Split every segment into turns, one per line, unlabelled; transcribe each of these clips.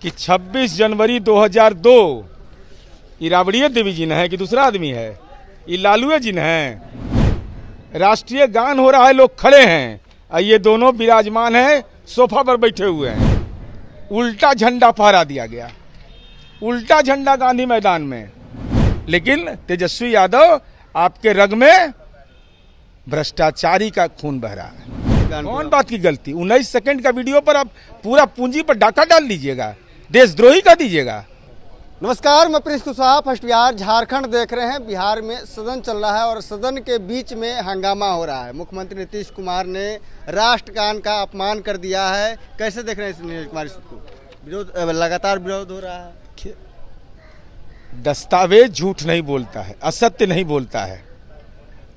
कि 26 जनवरी 2002 ये राबड़ी देवी जी ने है कि दूसरा आदमी है? ये लालू जी ने है। राष्ट्रीय गान हो रहा है, लोग खड़े हैं और ये दोनों विराजमान हैं, सोफा पर बैठे हुए हैं। उल्टा झंडा फहरा दिया गया, उल्टा झंडा गांधी मैदान में। लेकिन तेजस्वी यादव, आपके रग में भ्रष्टाचारी का खून बह रहा है। कौन बात की गलती? 19 सेकंड का वीडियो पर आप पूरा पूंजी पर डाका डाल दीजिएगा, देशद्रोही का दीजिएगा।
नमस्कार, मैं प्रिंस कुशवाहा। फर्स्ट बिहार झारखंड देख रहे हैं। बिहार में सदन चल रहा है और सदन के बीच में हंगामा हो रहा है। मुख्यमंत्री नीतीश कुमार ने राष्ट्रगान का अपमान कर दिया है। कैसे देख रहे हैं नीतीश कुमार इसको? विरोध, लगातार विरोध हो रहा है।
दस्तावेज झूठ नहीं बोलता है, असत्य नहीं बोलता है।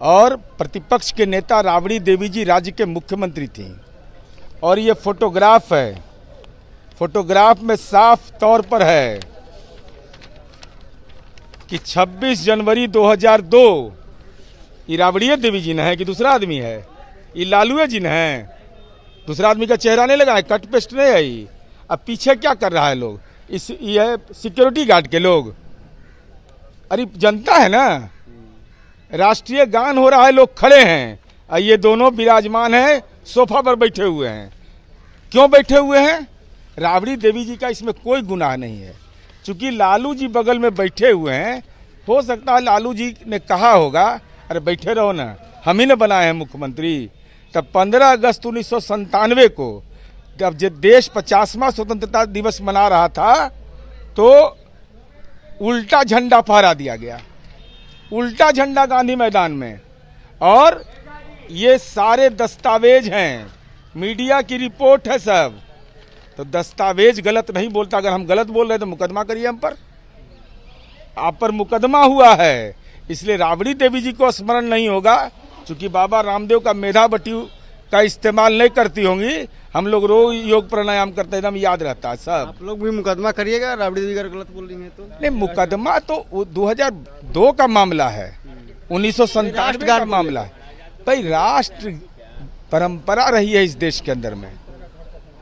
और प्रतिपक्ष के नेता राबड़ी देवी जी राज्य के मुख्यमंत्री थी और ये फोटोग्राफ है। फोटोग्राफ में साफ तौर पर है कि 26 जनवरी 2002 ये राबड़ी देवी जी ने है कि दूसरा आदमी है? ये लालू जी ने है। दूसरा आदमी का चेहरा नहीं लगा है, कट पेस्ट नहीं है। ये अब पीछे क्या कर रहा है लोग? ये सिक्योरिटी गार्ड के लोग। अरे जनता है ना, राष्ट्रीय गान हो रहा है, लोग खड़े हैं और ये दोनों विराजमान हैं, सोफा पर बैठे हुए हैं। क्यों बैठे हुए हैं? राबड़ी देवी जी का इसमें कोई गुनाह नहीं है। चूंकि लालू जी बगल में बैठे हुए हैं, हो सकता है लालू जी ने कहा होगा अरे बैठे रहो ना, हम ही ने बनाए हैं मुख्यमंत्री। तब 15 अगस्त 1997 को जब देश 50वां स्वतंत्रता दिवस मना रहा था तो उल्टा झंडा फहरा दिया गया, उल्टा झंडा गांधी मैदान में। और ये सारे दस्तावेज हैं, मीडिया की रिपोर्ट है सब। तो दस्तावेज गलत नहीं बोलता। अगर हम गलत बोल रहे हैं तो मुकदमा करिए हम पर। आप पर मुकदमा हुआ है, इसलिए राबड़ी देवी जी को स्मरण नहीं होगा। क्योंकि बाबा रामदेव का मेधा बटी का इस्तेमाल नहीं करती होंगी। हम लोग रोज योग प्राणायाम करते हैं, एकदम याद रहता है सब।
आप लोग भी मुकदमा करिएगा राबड़ी देवी अगर गलत बोल रही हैं तो?
नहीं, मुकदमा तो 2002 का मामला है, 1997 का मामला है। भाई, राष्ट्र परंपरा रही है इस देश के अंदर में,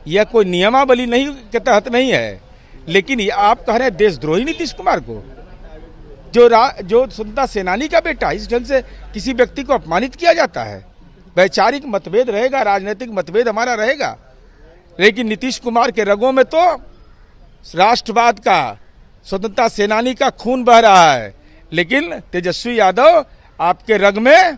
यह कोई नियमावली नहीं के तहत नहीं है। लेकिन ये आप कह रहे हैं देशद्रोही नीतीश कुमार को, जो स्वतंत्रता सेनानी का बेटा, इस ढंग से किसी व्यक्ति को अपमानित किया जाता है। वैचारिक मतभेद रहेगा, राजनीतिक मतभेद हमारा रहेगा, लेकिन नीतीश कुमार के रगों में तो राष्ट्रवाद का, स्वतंत्रता सेनानी का खून बह रहा है। लेकिन तेजस्वी यादव, आपके रग में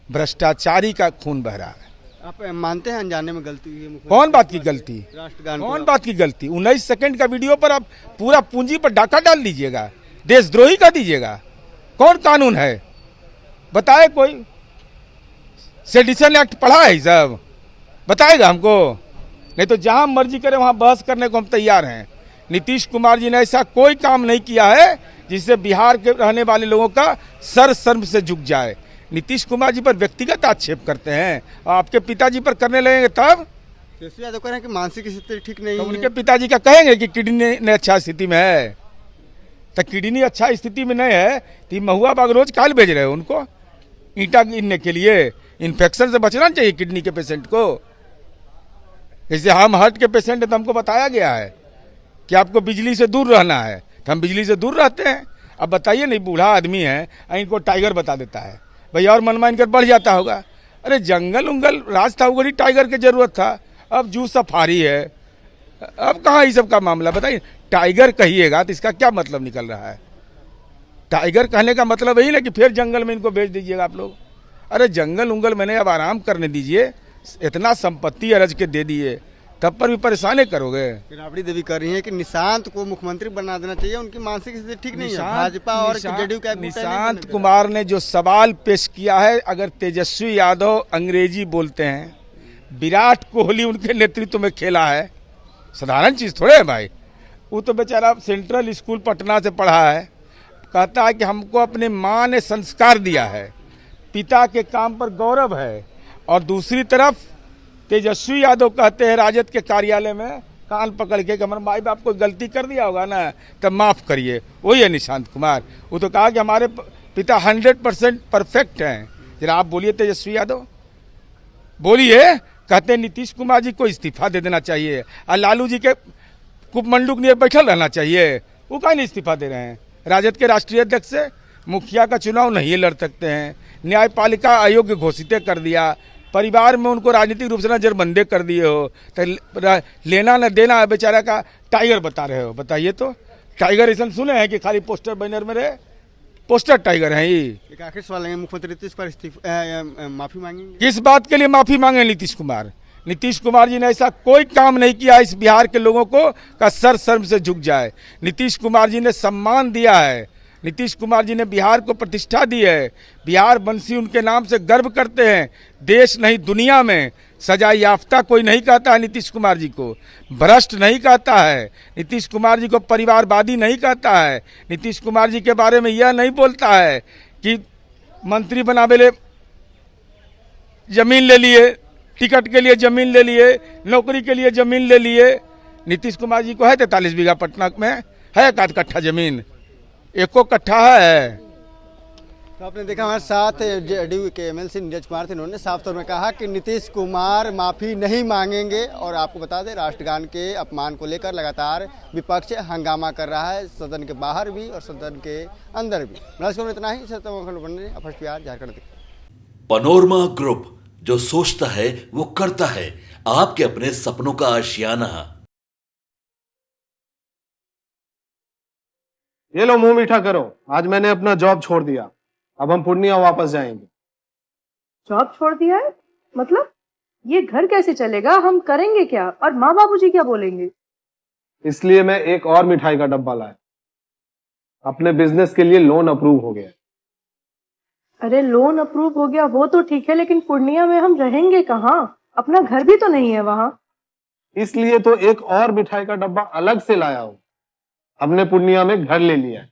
भ्रष्टाचारी का खून बह रहा है।
आप मानते हैं अनजाने में गलती हुई है?
कौन बात की गलती?
राष्ट्रगान
कौन बात की गलती? 19 सेकंड का वीडियो पर आप पूरा पूंजी पर डाका डाल दीजिएगा, देशद्रोही का दीजिएगा। कौन कानून है बताए? कोई सेडिशन एक्ट पढ़ा है सब? बताएगा हमको? नहीं तो जहां मर्जी करे वहां बहस करने को हम तैयार हैं। नीतीश कुमार जी ने ऐसा कोई काम नहीं किया है जिससे बिहार के रहने वाले लोगों का सर शर्म से झुक जाए। नीतीश कुमार जी पर व्यक्तिगत आक्षेप करते हैं, और आपके पिताजी पर करने लगेंगे तब?
तेजस्वी यादव कह रहे हैं कि मानसिक स्थिति ठीक नहीं
तो
है।
उनके पिताजी का कहेंगे कि किडनी ने अच्छा स्थिति में है? तो किडनी अच्छा स्थिति में नहीं है तो महुआ बाग रोज काल भेज रहे हो उनको ईंटा गिनने के लिए? इन्फेक्शन से बचना चाहिए किडनी के पेशेंट को। जैसे हम हार्ट के पेशेंट है तो हमको बताया गया है कि आपको बिजली से दूर रहना है, तो हम बिजली से दूर रहते हैं। अब बताइए, नहीं बूढ़ा आदमी है, इनको टाइगर बता देता है भाई, और मनमाइन इनकर बढ़ जाता होगा। अरे जंगल उंगल राज था, उगरी टाइगर की जरूरत था। अब जू सफारी है, अब कहाँ ये सब का मामला? बताइए, टाइगर कहिएगा तो इसका क्या मतलब निकल रहा है? टाइगर कहने का मतलब यही ना कि फिर जंगल में इनको भेज दीजिएगा आप लोग। अरे जंगल उंगल मैंने अब आराम करने दीजिए। इतना संपत्ति अरज के दे दिए, तब पर भी परेशानी करोगे।
राबड़ी देवी कह रही है कि निशांत को मुख्यमंत्री बना देना चाहिए, उनकी मानसिक स्थिति ठीक नहीं है। भाजपा और जेडीयू का
निशांत कुमार ने जो सवाल पेश किया है, अगर तेजस्वी यादव अंग्रेजी बोलते हैं, विराट कोहली उनके नेतृत्व में खेला है, साधारण चीज थोड़े है भाई। वो तो बेचारा सेंट्रल स्कूल पटना से पढ़ा है, कहता है कि हमको अपने माँ ने संस्कार दिया है, पिता के काम पर गौरव है। और दूसरी तरफ तेजस्वी यादव कहते हैं राजद के कार्यालय में कान पकड़ के कि हमारे माई बाप को गलती कर दिया होगा ना तब माफ करिए। वही है निशांत कुमार। वो तो कहा कि हमारे पिता 100% परफेक्ट हैं। जरा आप बोलिए तेजस्वी यादव, बोलिए। कहते हैं नीतीश कुमार जी को इस्तीफा दे देना चाहिए और लालू जी के कुपमंडूक नियर बैठल रहना चाहिए, वो काहे नहीं इस्तीफा दे रहे हैं। राजद के राष्ट्रीय अध्यक्ष से मुखिया का चुनाव नहीं लड़ सकते हैं, न्यायपालिका अयोग्य घोषित कर दिया, परिवार में उनको राजनीतिक रूप से नजरबंदी कर दिए हो, तो लेना न देना है बेचारा का टाइगर बता रहे हो। बताइए तो, टाइगर ऐसा सुने हैं कि खाली पोस्टर बैनर में रहे, पोस्टर टाइगर हैं ये।
एक आखिर सवाल है, मुख्यमंत्री नीतीश कुमार माफी मांगेंगे?
किस बात के लिए माफी मांगे नीतीश कुमार? नीतीश कुमार जी ने ऐसा कोई काम नहीं किया इस बिहार के लोगों को का सर शर्म से झुक जाए। नीतीश कुमार जी ने सम्मान दिया है, नीतीश कुमार जी ने बिहार को प्रतिष्ठा दी है, बिहार बंसी उनके नाम से गर्व करते हैं। देश नहीं दुनिया में सजा याफ्ता कोई नहीं कहता है नीतीश कुमार जी को, भ्रष्ट नहीं कहता है नीतीश कुमार जी को, परिवारवादी नहीं कहता है नीतीश कुमार जी के बारे में। यह नहीं बोलता है कि मंत्री बनावे ले जमीन ले लिए, टिकट के लिए जमीन ले लिए, नौकरी के लिए जमीन ले लिए। नीतीश कुमार जी को है 43 बीघा पटना में, है 1 कट्ठा जमीन, 1 कट्ठा है।
तो आपने देखा हमारे साथ जेडीयू के एमएलसी नीरज कुमार थे, उन्होंने साफ तौर में कहा कि नीतीश कुमार माफी नहीं मांगेंगे। और आपको बता दें, राष्ट्रगान के अपमान को लेकर लगातार विपक्ष हंगामा कर रहा है, सदन के बाहर भी और सदन के अंदर भी। इतना ही first Bihar Jharkhand.
Panorama group, जो सोचता है वो करता है, आपके अपने सपनों का आशियाना।
ये लो मुंह मीठा करो, आज मैंने अपना जॉब छोड़ दिया, अब हम पूर्णिया वापस जाएंगे।
जॉब छोड़ दिया है? मतलब ये घर कैसे चलेगा, हम करेंगे क्या, और माँ बाबूजी क्या बोलेंगे?
इसलिए मैं एक और मिठाई का डब्बा लाया, अपने बिजनेस के लिए लोन अप्रूव हो गया।
अरे लोन अप्रूव हो गया वो तो ठीक है, लेकिन पूर्णिया में हम रहेंगे कहाँ? अपना घर भी तो नहीं है वहाँ।
इसलिए तो एक और मिठाई का डब्बा अलग से लाया हूँ, हमने पूर्णिया में घर ले लिया है,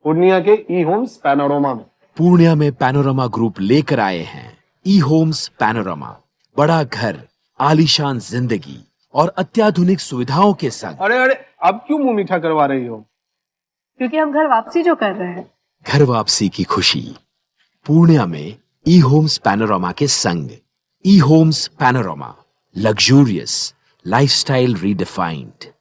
पूर्णिया के ई होम्स पैनोरमा में।
पूर्णिया में पैनोरमा ग्रुप लेकर आए हैं ई होम्स पैनोरमा, बड़ा घर, आलीशान जिंदगी और अत्याधुनिक सुविधाओं के संग।
अरे अरे, अब क्यों मुंह मीठा करवा रही हो?
क्योंकि हम घर वापसी जो कर रहे हैं।
घर वापसी की खुशी पूर्णिया में ई होम्स पैनोरमा के संग। E homes panorama, luxurious lifestyle redefined.